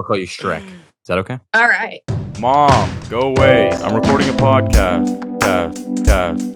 I'll call you Shrek. Is that okay? All right. Mom, go away. I'm recording a podcast.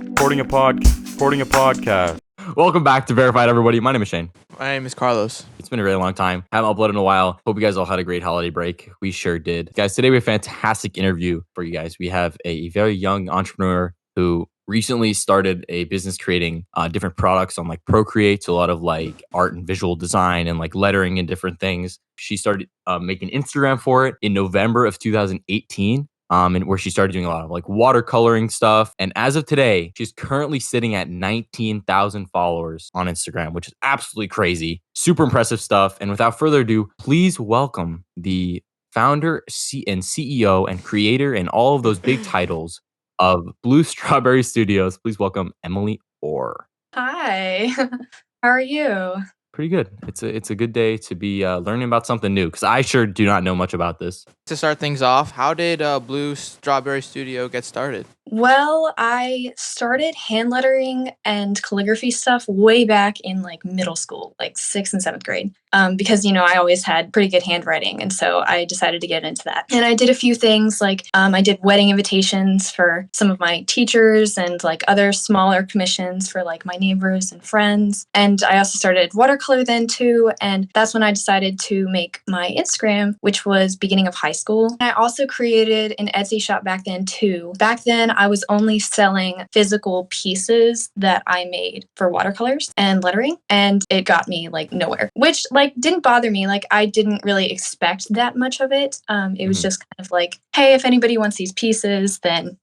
Recording a podcast. Welcome back to Verified, everybody. My name is Shane. My name is Carlos. It's been a really long time. Haven't uploaded in a while. Hope you guys all had a great holiday break. We sure did. Guys, today we have a fantastic interview for you guys. We have a very young entrepreneur who recently started a business creating different products on like Procreate, so a lot of like art and visual design and like lettering and different things. She started making Instagram for it in November of 2018. And where she started doing a lot of like watercoloring stuff. And as of today, she's currently sitting at 19,000 followers on Instagram, which is absolutely crazy. Super impressive stuff. And without further ado, please welcome the founder and CEO and creator and all of those big titles of Blue Strawberry Studios. Please welcome Emily Orr. Hi. How are you? Pretty good. It's a good day to be learning about something new because I sure do not know much about this. To start things off, how did Blue Strawberry Studio get started? Well, I started hand lettering and calligraphy stuff way back in like middle school, like 6th and 7th grade. Because, I always had pretty good handwriting. And so I decided to get into that. And I did a few things like I did wedding invitations for some of my teachers and like other smaller commissions for like my neighbors and friends. And I also started watercolor then too. And that's when I decided to make my Instagram, which was beginning of high school. And I also created an Etsy shop back then too. Back then, I was only selling physical pieces that I made for watercolors and lettering. And it got me like nowhere, which like didn't bother me. Like I didn't really expect that much of it. It was just kind of like, hey, if anybody wants these pieces, then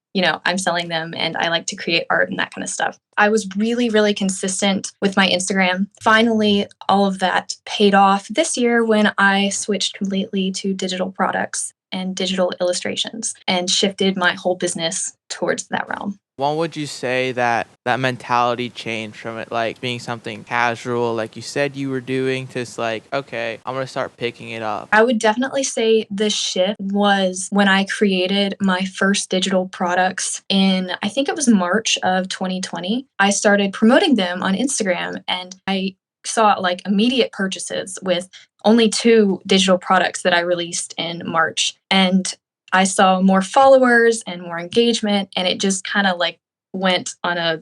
I'm selling them and I like to create art and that kind of stuff. I was really, really consistent with my Instagram. Finally, all of that paid off this year when I switched completely to digital products and digital illustrations and shifted my whole business towards that realm. When would you say that mentality changed from it like being something casual, like you said you were doing, to just like, okay, I'm going to start picking it up? I would definitely say the shift was when I created my first digital products in, I think it was March of 2020. I started promoting them on Instagram and I saw like immediate purchases with only 2 digital products that I released in March. And I saw more followers and more engagement, and it just kind of like went on a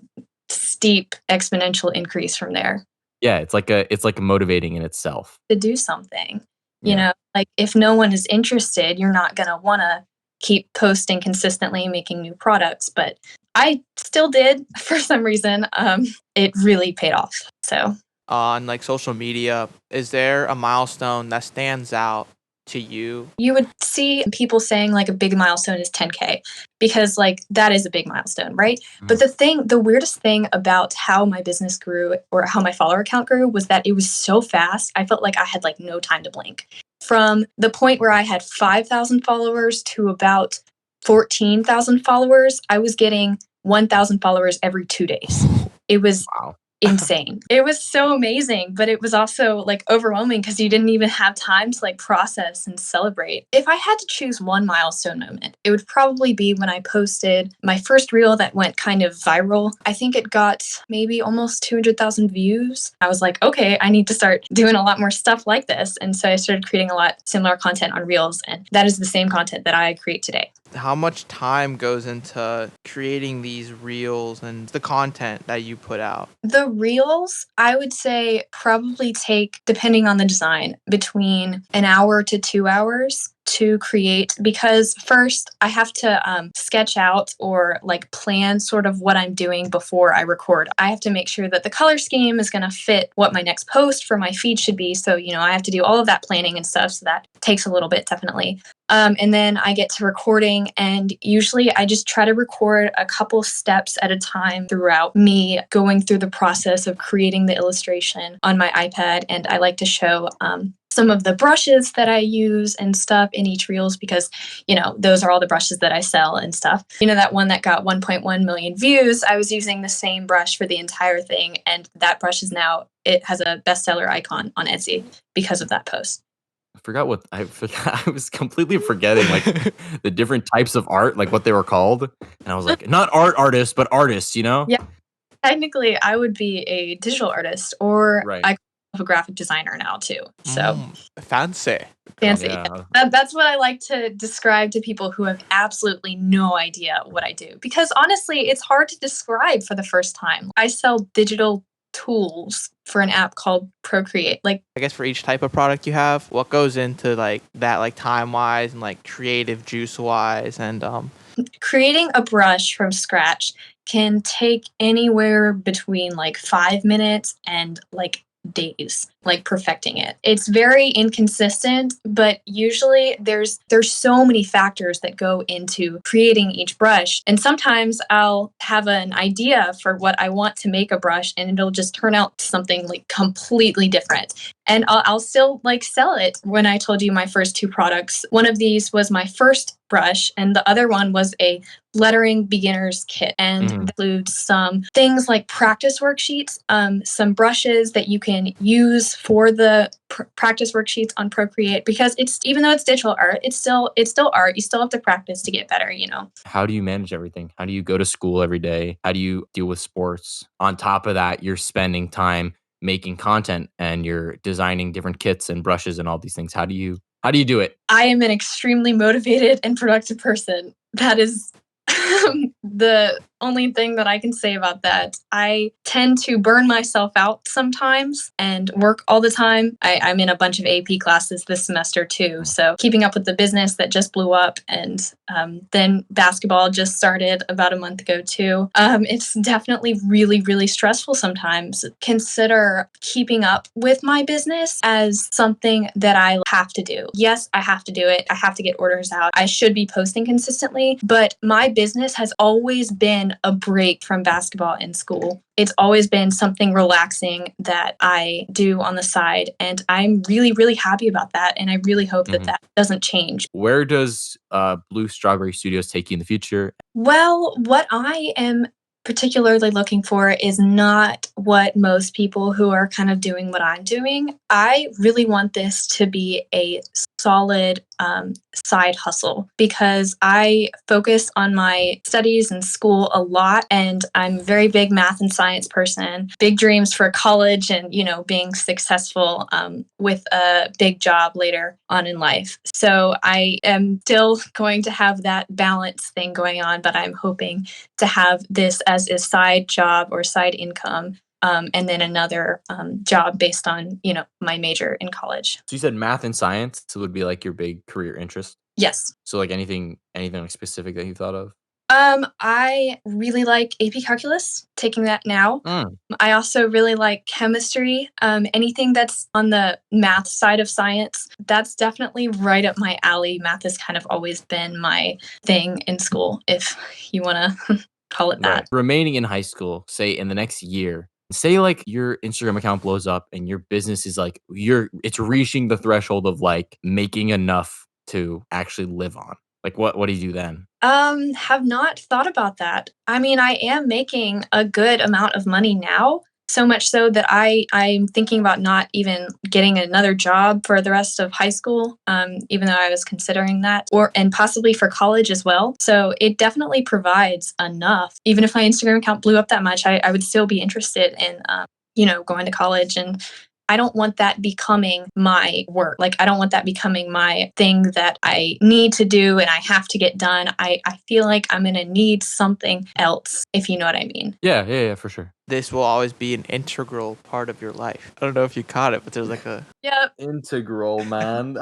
steep exponential increase from there. Yeah, it's like motivating in itself. To do something, like if no one is interested, you're not going to want to keep posting consistently, making new products. But I still did for some reason. It really paid off. So on like social media, is there a milestone that stands out to you? You would see people saying like a big milestone is 10K because like that is a big milestone, right? But the weirdest thing about how my business grew or how my follower count grew was that it was so fast. I felt like I had like no time to blink. From the point where I had 5,000 followers to about 14,000 followers, I was getting 1,000 followers every 2 days. It was insane. It was so amazing, but it was also like overwhelming because you didn't even have time to like process and celebrate. If I had to choose one milestone moment, it would probably be when I posted my first reel that went kind of viral. I think it got maybe almost 200,000 views. I was like, okay, I need to start doing a lot more stuff like this. And so I started creating a lot similar content on reels, and that is the same content that I create today. How much time goes into creating these reels and the content that you put out? The reels, I would say, probably take, depending on the design, between an hour to 2 hours to create, because first I have to sketch out or like plan sort of what I'm doing before I record. I have to make sure that the color scheme is going to fit what my next post for my feed should be. So, I have to do all of that planning and stuff. So that takes a little bit, definitely. And then I get to recording, and usually I just try to record a couple steps at a time throughout me going through the process of creating the illustration on my iPad. And I like to show some of the brushes that I use and stuff in each reels because, those are all the brushes that I sell and stuff. That one that got 1.1 million views, I was using the same brush for the entire thing. And that brush it has a bestseller icon on Etsy because of that post. I was completely forgetting like the different types of art, like what they were called. And I was like, not artists, but artists, Yeah. Technically, I would be a digital artist, or Right. I a graphic designer now too. So fancy. fancy. Yeah. That's what I like to describe to people who have absolutely no idea what I do. Because honestly, it's hard to describe for the first time. I sell digital tools for an app called Procreate. Like, I guess for each type of product you have, what goes into like that, like time wise and like creative juice wise, and creating a brush from scratch can take anywhere between like 5 minutes and like days, like perfecting it. It's very inconsistent, but usually there's so many factors that go into creating each brush. And sometimes I'll have an idea for what I want to make a brush and it'll just turn out something like completely different. And I'll still like sell it. When I told you my first 2 products, one of these was my first brush and the other one was a lettering beginners kit, and includes some things like practice worksheets, some brushes that you can use for the practice worksheets on Procreate, because it's, even though it's digital art, it's still art. You still have to practice to get better, you know. How do you manage everything? How do you go to school every day? How do you deal with sports? On top of that, you're spending time making content and you're designing different kits and brushes and all these things. How do you do it? I am an extremely motivated and productive person. That is the only thing that I can say about that. I tend to burn myself out sometimes and work all the time. I'm in a bunch of AP classes this semester too, so keeping up with the business that just blew up, and then basketball just started about a month ago too. It's definitely really, really stressful sometimes. Consider keeping up with my business as something that I have to do. Yes, I have to do it. I have to get orders out. I should be posting consistently, but my business has always been a break from basketball and school. It's always been something relaxing that I do on the side, and I'm really, really happy about that, and I really hope that that doesn't change. Where does Blue Strawberry Studios take you in the future? Well, what I am particularly looking for is not what most people who are kind of doing what I'm doing. I really want this to be a solid side hustle, because I focus on my studies and school a lot, and I'm a very big math and science person, big dreams for college and, you know, being successful with a big job later on in life. So I am still going to have that balance thing going on, but I'm hoping to have this as a side job or side income, and then another job based on, you know, my major in college. So you said math and science would be like your big career interest. Yes. So like anything like specific that you thought of? I really like AP Calculus, taking that now. I also really like chemistry. Anything that's on the math side of science, that's definitely right up my alley. Math has kind of always been my thing in school, if you want to call it that. Right. Remaining in high school, say in the next year, say like your Instagram account blows up and your business is like, it's reaching the threshold of like making enough to actually live on. Like what do you do then? Have not thought about that. I mean, I am making a good amount of money now, so much so that I'm thinking about not even getting another job for the rest of high school, even though I was considering that, and possibly for college as well. So it definitely provides enough. Even if my Instagram account blew up that much, I would still be interested in, you know, going to college. And I don't want that becoming my work. Like, I don't want that becoming my thing that I need to do and I have to get done. I feel like I'm going to need something else, if you know what I mean. Yeah, for sure. This will always be an integral part of your life. I don't know if you caught it, but there's like a... Yep. Integral, man.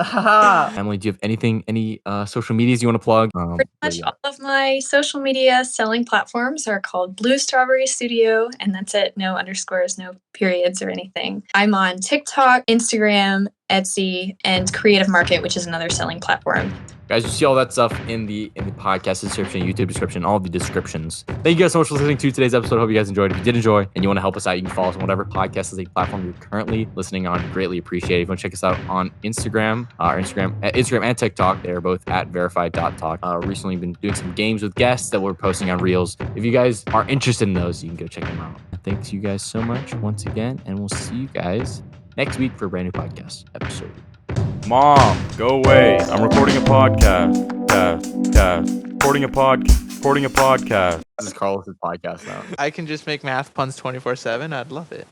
Emily, do you have any social medias you want to plug? Pretty much all of my social media selling platforms are called Blue Strawberry Studio, and that's it. No underscores, no periods or anything. I'm on TikTok, Instagram, Etsy, and Creative Market, which is another selling platform. Guys, you see all that stuff in the podcast description, YouTube description, all the descriptions. Thank you guys so much for listening to today's episode. Hope you guys enjoyed. If you did enjoy and you want to help us out, you can follow us on whatever podcast is a platform you're currently listening on. Greatly appreciate it. If you want to check us out on Instagram, Instagram and TikTok, they are both at verified.talk. Recently been doing some games with guests that we're posting on Reels. If you guys are interested in those, you can go check them out. Thanks you guys so much once again, and we'll see you guys next week for a brand new podcast episode. Mom, go away. I'm recording a podcast. Recording a podcast. This is Carlos's podcast now. I can just make math puns 24/7. I'd love it.